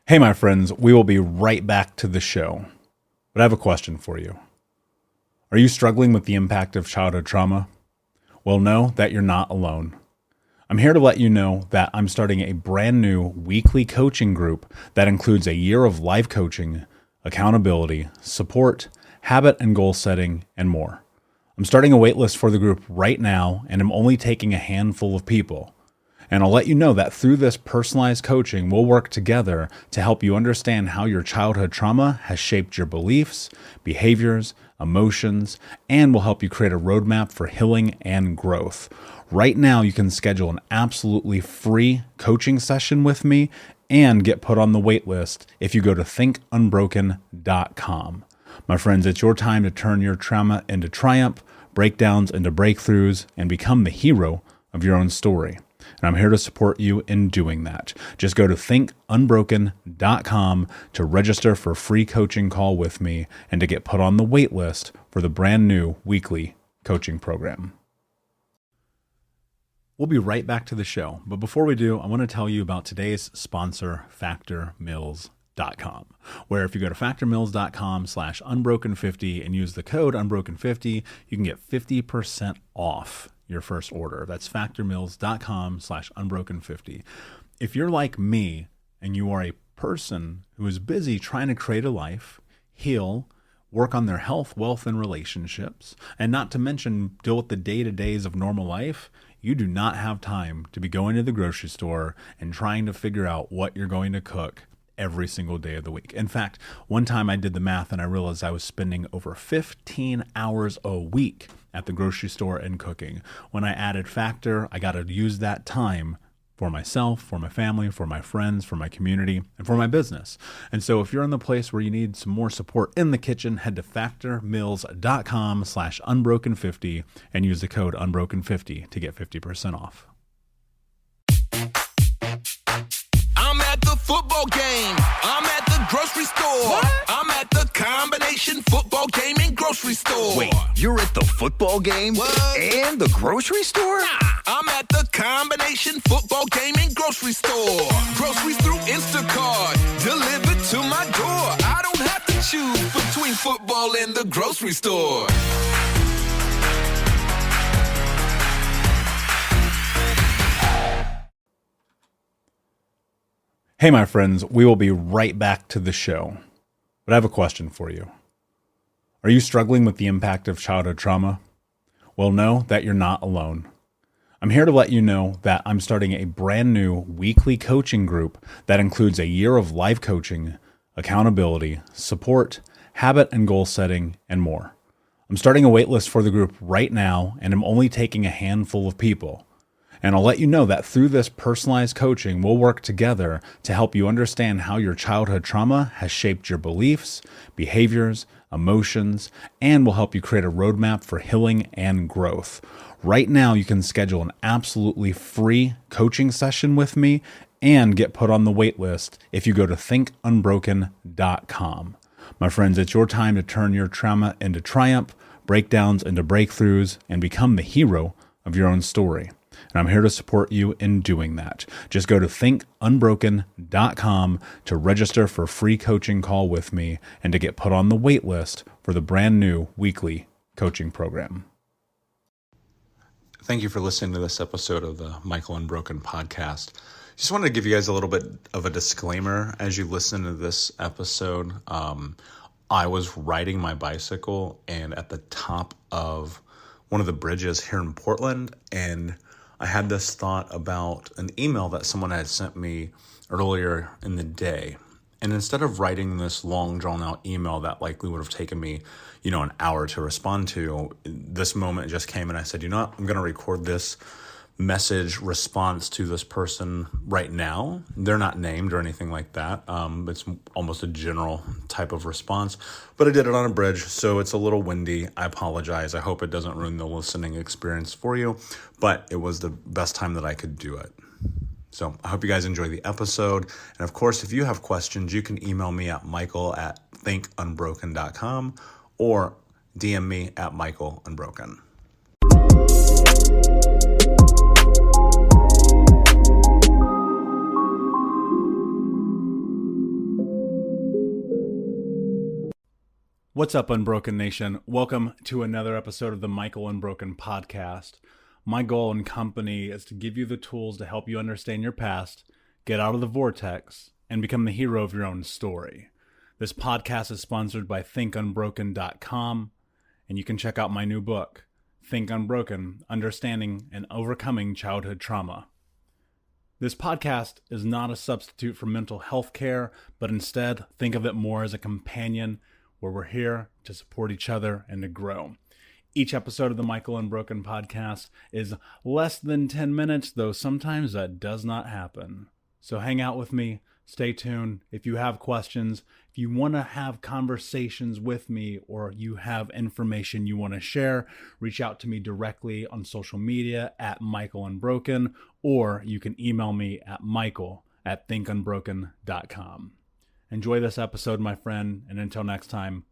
Hey, my friends, we will be right back to the show. But I have a question for you. Are you struggling with the impact of childhood trauma? Well, know that you're not alone. I'm here to let you know that I'm starting a brand new weekly coaching group that includes a year of life coaching, accountability, support, habit and goal setting, and more. I'm starting a waitlist for the group right now, and I'm only taking a handful of people. And I'll let you know that through this personalized coaching, we'll work together to help you understand how your childhood trauma has shaped your beliefs, behaviors, emotions, and will help you create a roadmap for healing and growth. Right now, you can schedule an absolutely free coaching session with me and get put on the wait list if you go to thinkunbroken.com. My friends, it's your time to turn your trauma into triumph, breakdowns into breakthroughs, and become the hero of your own story. And I'm here to support you in doing that. Just go to thinkunbroken.com to register for a free coaching call with me and to get put on the wait list for the brand new weekly coaching program. We'll be right back to the show. But before we do, I want to tell you about today's sponsor, factormeals.com, where if you go to factormeals.com/unbroken50 and use the code unbroken50, you can get 50% off your first order. That's factormeals.com/unbroken50. If you're like me and you are a person who is busy trying to create a life, heal, work on their health, wealth, and relationships, and not to mention deal with the day-to-days of normal life, you do not have time to be going to the grocery store and trying to figure out what you're going to cook every single day of the week. In fact, one time I did the math and I realized I was spending over 15 hours a week at the grocery store and cooking. When I added Factor, I got to use that time for myself, for my family, for my friends, for my community, and for my business. And so if you're in the place where you need some more support in the kitchen, head to factormeals.com/unbroken50 and use the code unbroken50 to get 50% off. I'm at the football game. I'm at the grocery store. What? I'm at the combination football game and grocery store. Wait, you're at the football game and the grocery store? Nah, I'm at the combination football game and grocery store. Groceries through Instacart, delivered to my door. I don't have to choose between football and the grocery store. Hey, my friends, we will be right back to the show. But I have a question for you. Are you struggling with the impact of childhood trauma? Well, know that you're not alone. I'm here to let you know that I'm starting a brand new weekly coaching group that includes a year of life coaching, accountability, support, habit and goal setting, and more. I'm starting a waitlist for the group right now, and I'm only taking a handful of people. And I'll let you know that through this personalized coaching, we'll work together to help you understand how your childhood trauma has shaped your beliefs, behaviors, emotions, and will help you create a roadmap for healing and growth. Right now, you can schedule an absolutely free coaching session with me and get put on the wait list if you go to thinkunbroken.com. My friends, it's your time to turn your trauma into triumph, breakdowns into breakthroughs, and become the hero of your own story. And I'm here to support you in doing that. Just go to thinkunbroken.com to register for a free coaching call with me and to get put on the wait list for the brand new weekly coaching program. Thank you for listening to this episode of the Michael Unbroken podcast. Just wanted to give you guys a little bit of a disclaimer as you listen to this episode. I was riding my bicycle and at the top of one of the bridges here in Portland, and I had this thought about an email that someone had sent me earlier in the day. And instead of writing this long, drawn-out email that likely would have taken me, an hour to respond to, this moment just came and I said, you know what, I'm going to record this message response to this person right now. They're not named or anything like that. It's almost a general type of response, but I did it on a bridge, so it's a little windy. I apologize. I hope it doesn't ruin the listening experience for you, but it was the best time that I could do it. So I hope you guys enjoy the episode. And of course, if you have questions, you can email me at michael@thinkunbroken.com or DM me at michaelunbroken. What's up, Unbroken Nation? Welcome to another episode of the Michael Unbroken podcast. My goal and company is to give you the tools to help you understand your past, get out of the vortex, and become the hero of your own story. This podcast is sponsored by thinkunbroken.com, and you can check out my new book, Think Unbroken: Understanding and Overcoming Childhood Trauma. This podcast is not a substitute for mental health care, but instead think of it more as a companion where we're here to support each other and to grow. Each episode of the Michael Unbroken podcast is less than 10 minutes, though sometimes that does not happen. So hang out with me, stay tuned. If you have questions, if you want to have conversations with me, or you have information you want to share, reach out to me directly on social media at Michael Unbroken, or you can email me at michael@thinkunbroken.com. Enjoy this episode, my friend, and until next time,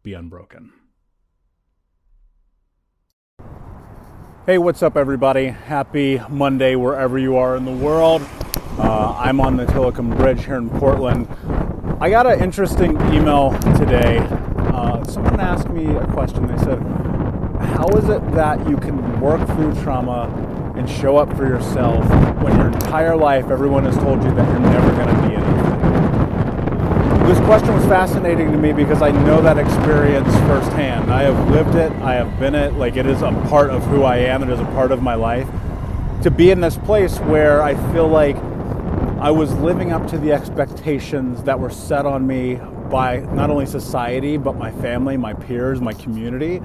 be unbroken. Hey, what's up, everybody? Happy Monday wherever you are in the world. I'm on the Tillicum Bridge here in Portland. I got an interesting email today. Someone asked me a question. They said, how is it that you can work through trauma and show up for yourself when your entire life everyone has told you that you're never going to be anything? This question was fascinating to me because I know that experience firsthand. I have lived it, I have been it, like it is a part of who I am, it is a part of my life. To be in this place where I feel like I was living up to the expectations that were set on me by not only society, but my family, my peers, my community.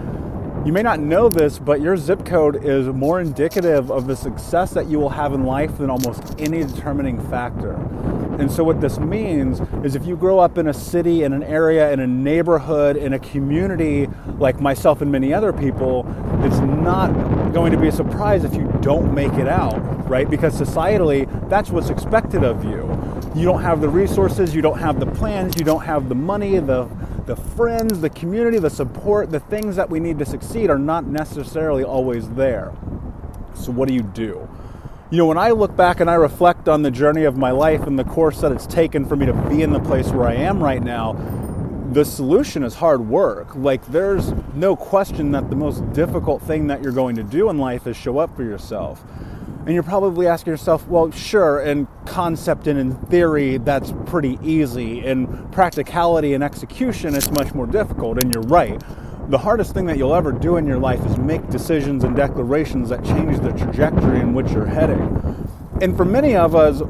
You may not know this, but your zip code is more indicative of the success that you will have in life than almost any determining factor. And so what this means is if you grow up in a city, in an area, in a neighborhood, in a community like myself and many other people, it's not going to be a surprise if you don't make it out, right? Because societally, that's what's expected of you. You don't have the resources, you don't have the plans, you don't have the money, the friends, the community, the support, the things that we need to succeed are not necessarily always there. So what do you do? You know, when I look back and I reflect on the journey of my life and the course that it's taken for me to be in the place where I am right now, the solution is hard work. Like, there's no question that the most difficult thing that you're going to do in life is show up for yourself. And you're probably asking yourself, well, sure, in concept and in theory, that's pretty easy. In practicality and execution, it's much more difficult, and you're right. The hardest thing that you'll ever do in your life is make decisions and declarations that change the trajectory in which you're heading. And for many of us,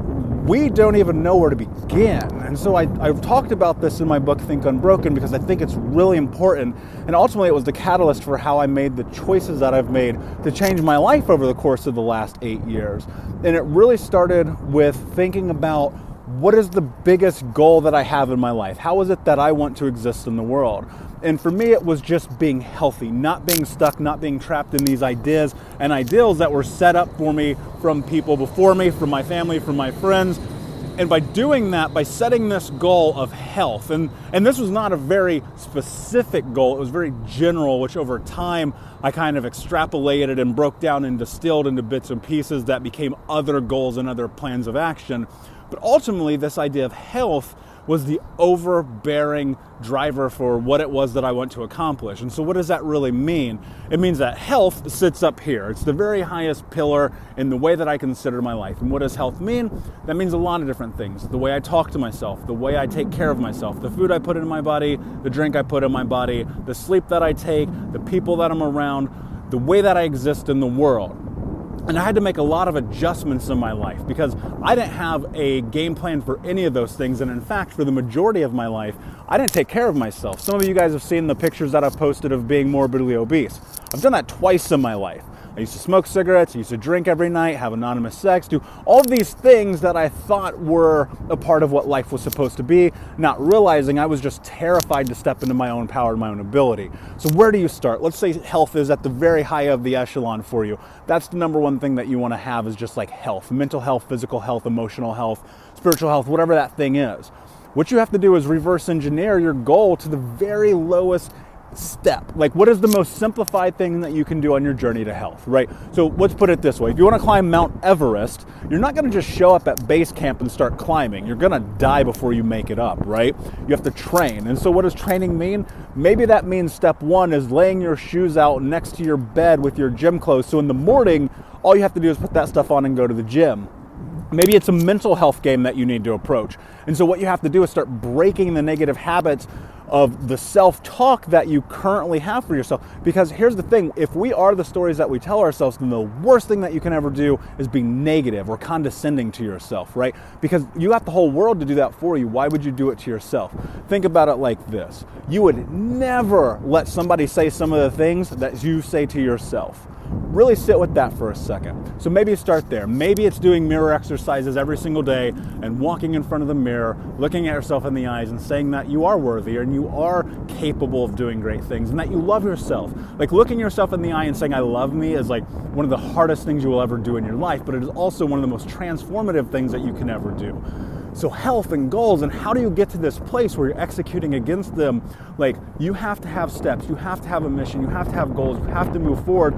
we don't even know where to begin. And so I've talked about this in my book, Think Unbroken, because I think it's really important. And ultimately, it was the catalyst for how I made the choices that I've made to change my life over the course of the last 8 years. And it really started with thinking about, what is the biggest goal that I have in my life? How is it that I want to exist in the world? And for me, it was just being healthy, not being stuck, not being trapped in these ideas and ideals that were set up for me from people before me, from my family, from my friends. And by doing that, by setting this goal of health, and this was not a very specific goal, it was very general, which over time I kind of extrapolated and broke down and distilled into bits and pieces that became other goals and other plans of action. But ultimately, this idea of health was the overbearing driver for what it was that I want to accomplish. And so what does that really mean? It means that health sits up here. It's the very highest pillar in the way that I consider my life. And what does health mean? That means a lot of different things. The way I talk to myself, the way I take care of myself, the food I put in my body, the drink I put in my body, the sleep that I take, the people that I'm around, the way that I exist in the world. And I had to make a lot of adjustments in my life because I didn't have a game plan for any of those things. And in fact, for the majority of my life, I didn't take care of myself. Some of you guys have seen the pictures that I've posted of being morbidly obese. I've done that twice in my life. I used to smoke cigarettes, I used to drink every night, have anonymous sex, do all of these things that I thought were a part of what life was supposed to be, not realizing I was just terrified to step into my own power and my own ability. So where do you start? Let's say health is at the very high of the echelon for you. That's the number one thing that you want to have, is just like health, mental health, physical health, emotional health, spiritual health, whatever that thing is. What you have to do is reverse engineer your goal to the very lowest step? Like, what is the most simplified thing that you can do on your journey to health, right? So let's put it this way. If you want to climb Mount Everest, you're not going to just show up at base camp and start climbing. You're going to die before you make it up, right? You have to train. And so what does training mean? Maybe that means step one is laying your shoes out next to your bed with your gym clothes. So in the morning, all you have to do is put that stuff on and go to the gym. Maybe it's a mental health game that you need to approach. And so what you have to do is start breaking the negative habits of the self-talk that you currently have for yourself. Because here's the thing, if we are the stories that we tell ourselves, then the worst thing that you can ever do is be negative or condescending to yourself, right? Because you got the whole world to do that for you. Why would you do it to yourself? Think about it like this. You would never let somebody say some of the things that you say to yourself. Really sit with that for a second. So maybe start there. Maybe it's doing mirror exercises every single day and walking in front of the mirror, looking at yourself in the eyes and saying that you are worthy and you are capable of doing great things and that you love yourself. Like looking yourself in the eye and saying I love me is like one of the hardest things you will ever do in your life, but it is also one of the most transformative things that you can ever do. So health and goals, and how do you get to this place where you're executing against them? Like, you have to have steps, you have to have a mission, you have to have goals, you have to move forward,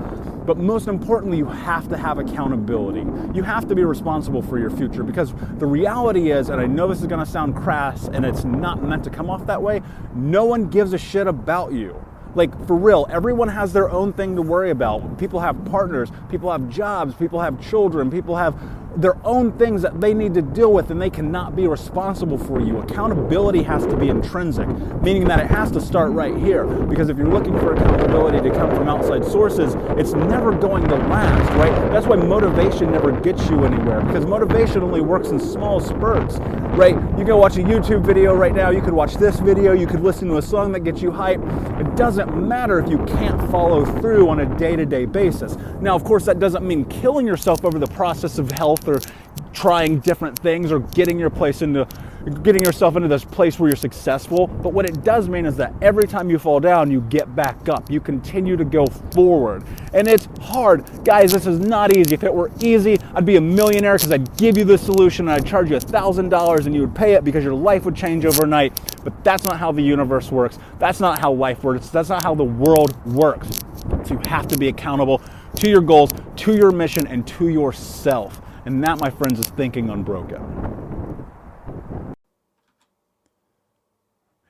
but most importantly, you have to have accountability. You have to be responsible for your future, because the reality is, and I know this is gonna sound crass, and it's not meant to come off that way, no one gives a shit about you. Like, for real, everyone has their own thing to worry about. People have partners, people have jobs, people have children, people have their own things that they need to deal with, and they cannot be responsible for you. Accountability has to be intrinsic, meaning that it has to start right here. Because if you're looking for accountability to come from outside sources, it's never going to last, right? That's why motivation never gets you anywhere, because motivation only works in small spurts, right? You can watch a YouTube video right now, you could watch this video, you could listen to a song that gets you hyped. It doesn't matter if you can't follow through on a day-to-day basis. Now, of course, that doesn't mean killing yourself over the process of health or trying different things or getting yourself into this place where you're successful. But what it does mean is that every time you fall down, you get back up. You continue to go forward. And it's hard. Guys, this is not easy. If it were easy, I'd be a millionaire because I'd give you the solution and I'd charge you $1,000 and you would pay it because your life would change overnight. But that's not how the universe works. That's not how life works. That's not how the world works. So you have to be accountable to your goals, to your mission, and to yourself. And that, my friends, is thinking unbroken.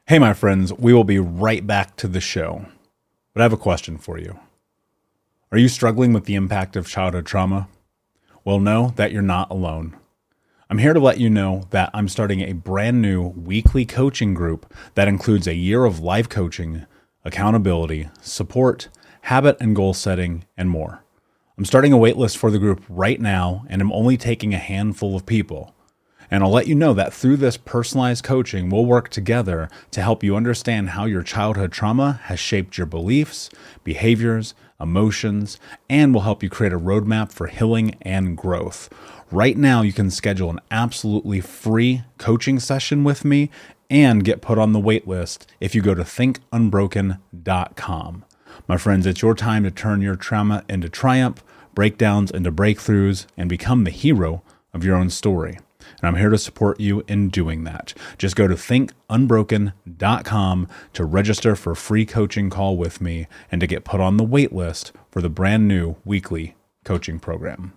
Hey, my friends, we will be right back to the show. But I have a question for you. Are you struggling with the impact of childhood trauma? Well, know that you're not alone. I'm here to let you know that I'm starting a brand new weekly coaching group that includes a year of live coaching, accountability, support, habit and goal setting, and more. I'm starting a waitlist for the group right now, and I'm only taking a handful of people. And I'll let you know that through this personalized coaching, we'll work together to help you understand how your childhood trauma has shaped your beliefs, behaviors, emotions, and will help you create a roadmap for healing and growth. Right now, you can schedule an absolutely free coaching session with me and get put on the waitlist if you go to thinkunbroken.com. My friends, it's your time to turn your trauma into triumph, breakdowns into breakthroughs, and become the hero of your own story. And I'm here to support you in doing that. Just go to thinkunbroken.com to register for a free coaching call with me and to get put on the wait list for the brand new weekly coaching program.